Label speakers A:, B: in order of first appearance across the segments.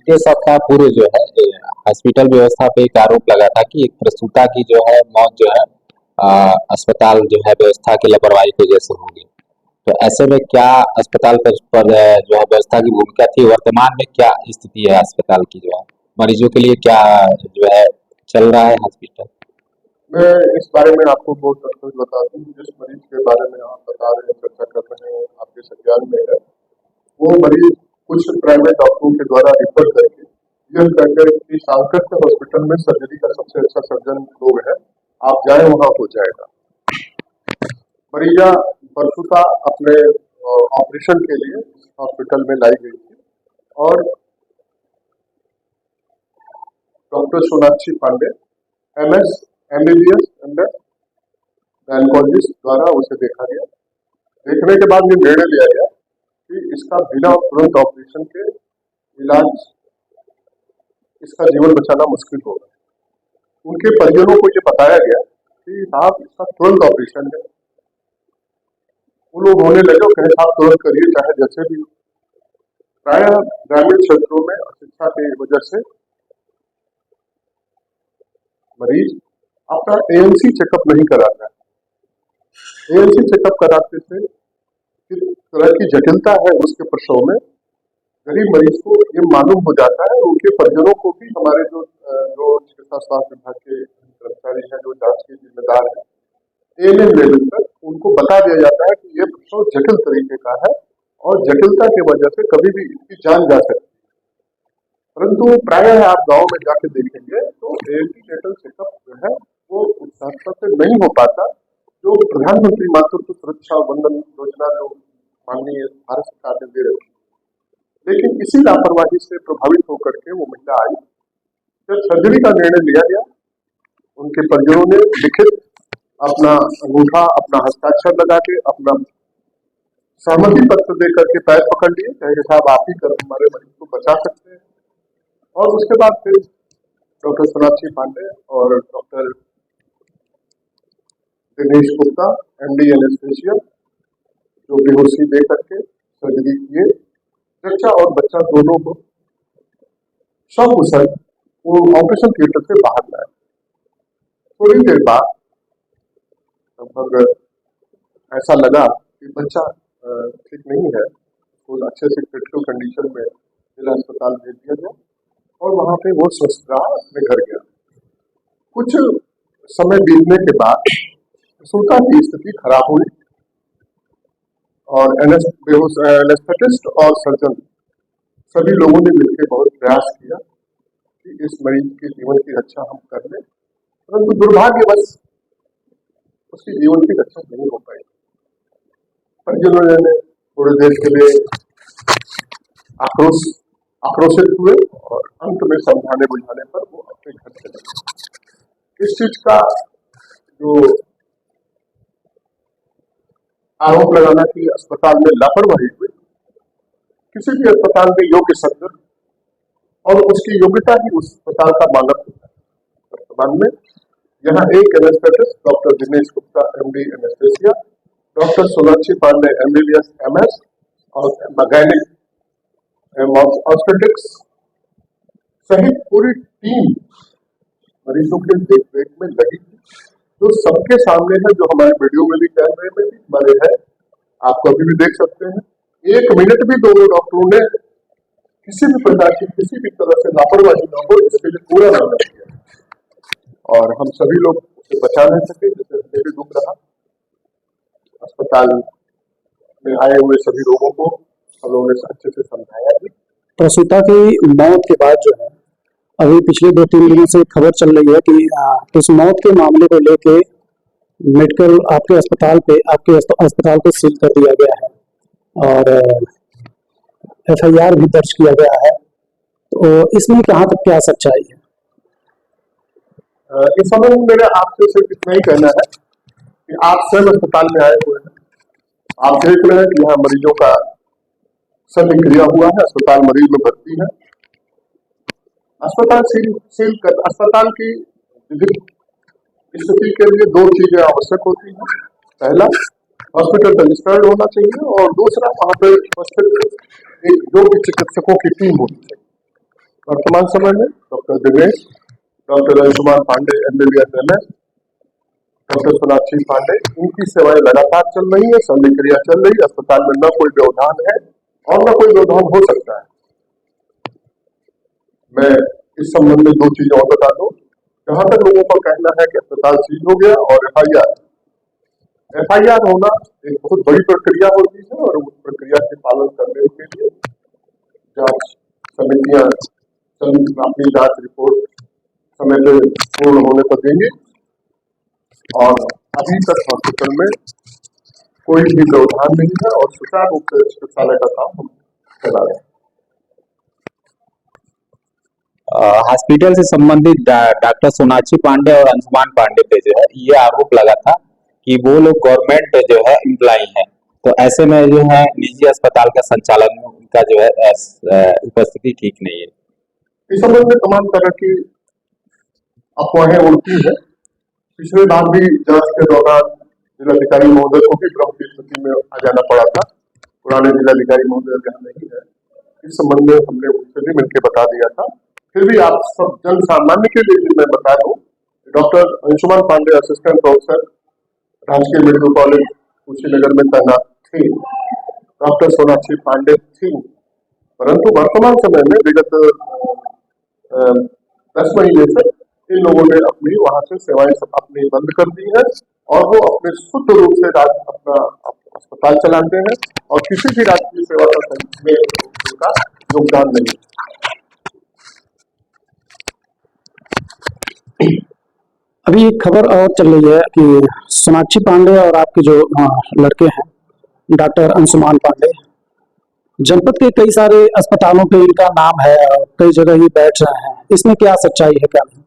A: बीते सप्ताह पूर्व जो है हॉस्पिटल व्यवस्था पे एक आरोप लगा था कि एक प्रसूता की जो है मौत जो है अस्पताल जो है व्यवस्था की लापरवाही की वजह से होगी। तो ऐसे में क्या अस्पताल पर जो है व्यवस्था की भूमिका थी, वर्तमान में क्या स्थिति है अस्पताल की जो है मरीजों के लिए क्या जो है चल रहा है हॉस्पिटल?
B: मैं इस बारे में आपको बहुत तथ्य बता दूं। जिस मरीज के बारे में आप बता रहे हैं, चर्चा कर रहे हैं, आपके संज्ञान में है, वो मरीज कुछ प्राइवेट डॉक्टरों के द्वारा रिफर करके यह कहकर कि सांकृत्य हॉस्पिटल में सर्जरी का सबसे अच्छा सर्जन लोग है, आप जाए वहां हो जाएगा। मरीजा प्रसूता अपने ऑपरेशन के लिए हॉस्पिटल में लाई गई थी और doctor Sonakshi Pandey MS MBBS MS gynaecologist द्वारा उसे देखा गया। देखने के बाद ये निर्णय लिया गया कि इसका बिना तुरंत ऑपरेशन के इलाज, इसका जीवन बचाना मुश्किल होगा। उनके परिजनों को ये बताया गया कि साहब इसका तुरंत ऑपरेशन है। वो लोग होने लगे और कहे साहब तुरंत करिए, चाहे जैसे भी। प्राय ग्रामीण क्षेत्रों में अशिक्षा की वजह से मरीज अपना ANC चेकअप नहीं कराता है। ANC चेकअप कराते से किस तरह की जटिलता है उसके प्रसव में गरीब मरीज को ये मालूम हो जाता है। उनके परिजनों को भी हमारे जो चिकित्सा स्वास्थ्य विभाग के कर्मचारी हैं, जो जांच के जिम्मेदार हैं, ANM लेवल पर उनको बता दिया जाता है कि ये प्रसव जटिल तरीके का है और जटिलता की वजह से कभी भी इसकी जान जा सकती है। परंतु प्रायः आप गांव में जाके देखेंगे तो एंटीनेटल चेकअप जो है वो उस स्तर से नहीं हो पाता जो प्रधानमंत्री मातृत्व सुरक्षा बंधन योजना जो माननीय भारत सरकार ने दे रखी। लेकिन इसी लापरवाही से प्रभावित होकर के वो महिला आई। जब सर्जरी का निर्णय लिया गया, उनके परिजनों ने लिखित अपना अंगूठा, अपना हस्ताक्षर लगा के, अपना सहमति पत्र दे करके पैर पकड़ लिए, कहे साहब आप ही कर हमारे मरीज को बचा सकते हैं। और उसके बाद फिर डॉक्टर सोनाक्षी पांडे और doctor Dinesh Gupta MD anaesthesia जो बेहोशी दे करके सर्जरी किए। जच्चा और बच्चा दोनों को सकुशल वो ऑपरेशन थिएटर से बाहर लाए। थोड़ी देर बाद लगभग ऐसा लगा कि बच्चा ठीक नहीं है, तो अच्छे से क्रिटिकल कंडीशन में जिला अस्पताल भेज दिया गया और वहां पे वो स्वस्थ रहा, अपने घर गया। कुछ समय बीतने के बाद प्रसूता की स्थिति खराब हुई और एनेस्थेटिस्ट और सर्जन सभी लोगों ने मिलकर बहुत प्रयास किया कि इस मरीज के जीवन की रक्षा हम कर लें, परंतु दुर्भाग्यवश उसकी जीवन की रक्षा नहीं हो पाई। परिजनों ने थोड़ी देर के लिए आक्रोशित हुए और अंत में समझाने बुझाने पर वो अपने घर चले गए। इस चीज का जो आरोप लगाना कि अस्पताल में लापरवाही हुई, किसी भी अस्पताल में योग्य सर्जन और उसकी योग्यता ही उस अस्पताल का मानक होता है। वर्तमान में यहाँ एक anaesthetist doctor Dinesh Gupta MD anaesthesia, doctor Sonakshi Pandey MBBS MS और गायनिक ऑब्स्टेट्रिक्स सहित पूरी टीम मरीजों के देखरेख में लगी, जो सबके सामने है, जो हमारे वीडियो में भी कैमरे में भी हमारे है, आप कभी भी देख सकते हैं। 1 मिनट भी दोनों डॉक्टरों ने किसी भी प्रकार की किसी भी तरह से लापरवाही न हो, इसके लिए पूरा मेहनत किया और हम सभी लोग उसे बचा नहीं सके, जिससे हमें भी दुख रहा। अस्पताल में आए हुए सभी लोगों को हम लोगों ने अच्छे से समझाया भी।
C: प्रसूता की मौत के बाद जो है अभी पिछले 2-3 दिनों से खबर चल रही है कि इस मौत के मामले को लेके मेडिकल आपके अस्पताल को सील कर दिया गया है और FIR भी दर्ज किया गया है। तो इसमें कहाँ तक क्या सच्चाई है?
B: इस समय मेरे आपसे सिर्फ इतना ही कहना है कि आप स्वयं अस्पताल में आए हुए हैं, आप देख रहे हैं कि यहाँ मरीजों का शल्य क्रिया हुआ है, अस्पताल मरीज में भर्ती है। अस्पताल की स्थिति के लिए 2 चीजें आवश्यक होती हैं। पहला, हॉस्पिटल रजिस्टर्ड होना चाहिए और दूसरा वहाँ पे उपस्थित एक योग्य चिकित्सकों की टीम होनी चाहिए। वर्तमान समय में doctor Dinesh, doctor Anshuman Pandey MBBS MS, doctor Sonakshi Pandey, इनकी सेवाएं लगातार चल रही है, शल्यक्रिया चल रही है, अस्पताल में न कोई व्यवधान है और न कोई व्यवधान हो सकता है। मैं इस संबंध में 2 चीजें और बता दूं। जहां तक लोगों का कहना है कि अस्पताल सील हो गया और FIR होना एक बहुत बड़ी प्रक्रिया होती है और उस प्रक्रिया के पालन करने के लिए जांच समितियां अपनी जांच रिपोर्ट समय पे पूर्ण होने पर देंगे और अभी तक हॉस्पिटल में कोई भी व्यवधान नहीं है और सुचारू रूप से चिकित्सालय का काम हम चला रहे हैं।
A: हॉस्पिटल से संबंधित डॉक्टर सोनाक्षी पांडे और अंशुमान पांडे पे जो है ये आरोप लगा था कि वो लोग गवर्नमेंट जो है एम्प्लॉई हैं, तो ऐसे में जो है निजी अस्पताल का संचालन में उनका जो है उपस्थिति ठीक नहीं है।
B: इस संबंध में तमाम तरह की अफवाहें उड़ती है। पिछले बार भी जांच के दौरान जिलाधिकारी महोदय को भी भ्रम की स्थिति में आ जाना पड़ा था। पुराने जिलाधिकारी महोदय यहाँ नहीं है, इस संबंध में हमने उनसे भी मिलकर बता दिया था। फिर भी आप सब जन सामान्य के लिए भी मैं बता दूं, doctor Anshuman Pandey assistant professor राजकीय मेडिकल कॉलेज कुशीनगर में तैनात थे, डॉक्टर सोनाक्षी पांडे थी, परंतु वर्तमान समय में विगत 10 महीने से इन लोगों ने अपनी वहां से सेवाएं अपनी बंद कर दी है और वो अपने शुद्ध रूप से अपना अस्पताल चलाते हैं और किसी भी राजकीय सेवा में उनका योगदान नहीं।
C: अभी एक खबर और चल रही है कि सोनाक्षी पांडे और आपके जो लड़के हैं डॉक्टर अंशुमान पांडे, जनपद के कई सारे अस्पतालों पे इनका नाम है और कई जगह ही बैठ रहे हैं, इसमें क्या सच्चाई है क्या नहीं?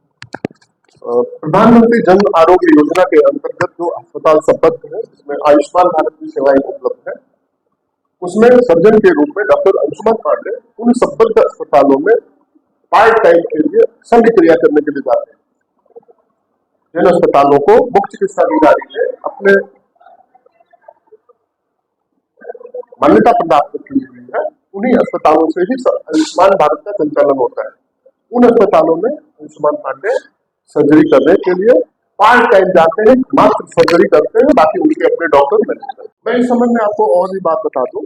B: प्रधानमंत्री जन आरोग्य योजना के अंतर्गत जो अस्पताल संबद्ध है, इसमें आयुष्मान भारत की सेवाएं उपलब्ध है, उसमें सर्जन के रूप में डॉक्टर अंशुमान पांडे उन संबद्ध अस्पतालों में पार्ट टाइम के लिए शल्यक्रिया करने के लिए जाते हैं। जिन अस्पतालों को मुख्य चिकित्सा अधिकारी ने अपने मान्यता प्राप्त की हुई है, उन्हीं अस्पतालों से ही आयुष्मान भारत का संचालन होता है। उन अस्पतालों में अंशुमान पांडे सर्जरी करने के लिए पार्ट टाइम जाते हैं, मात्र सर्जरी करते हैं, बाकी उनके अपने डॉक्टर नहीं हैं। मैं इस संबंध में आपको और भी बात बता दूं,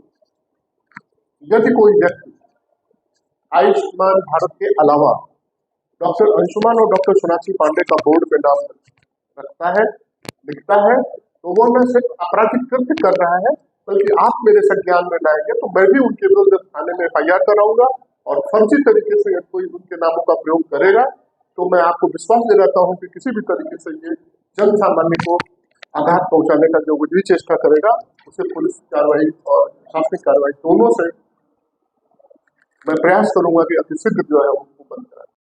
B: यदि कोई व्यक्ति आयुष्मान भारत के अलावा डॉक्टर अंशुमान और डॉक्टर सोनाक्षी पांडे का बोर्ड पे नाम रखता है, लिखता है, तो वो न सिर्फ आपराधिक कृत्य कर रहा है, बल्कि आप मेरे संज्ञान में लाएंगे तो मैं भी उनके विरुद्ध थाने में FIR कराऊंगा और फर्जी तरीके से कोई उनके नामों का प्रयोग करेगा तो मैं आपको विश्वास दिलाता हूं कि किसी भी तरीके से ये जन सामान्य को आघात पहुंचाने का जो भी चेष्टा करेगा उसे पुलिस कार्रवाई और प्रशासनिक कार्रवाई दोनों से मैं प्रयास करूंगा कि अतिशीघ्र जो है उनको बंद कराए।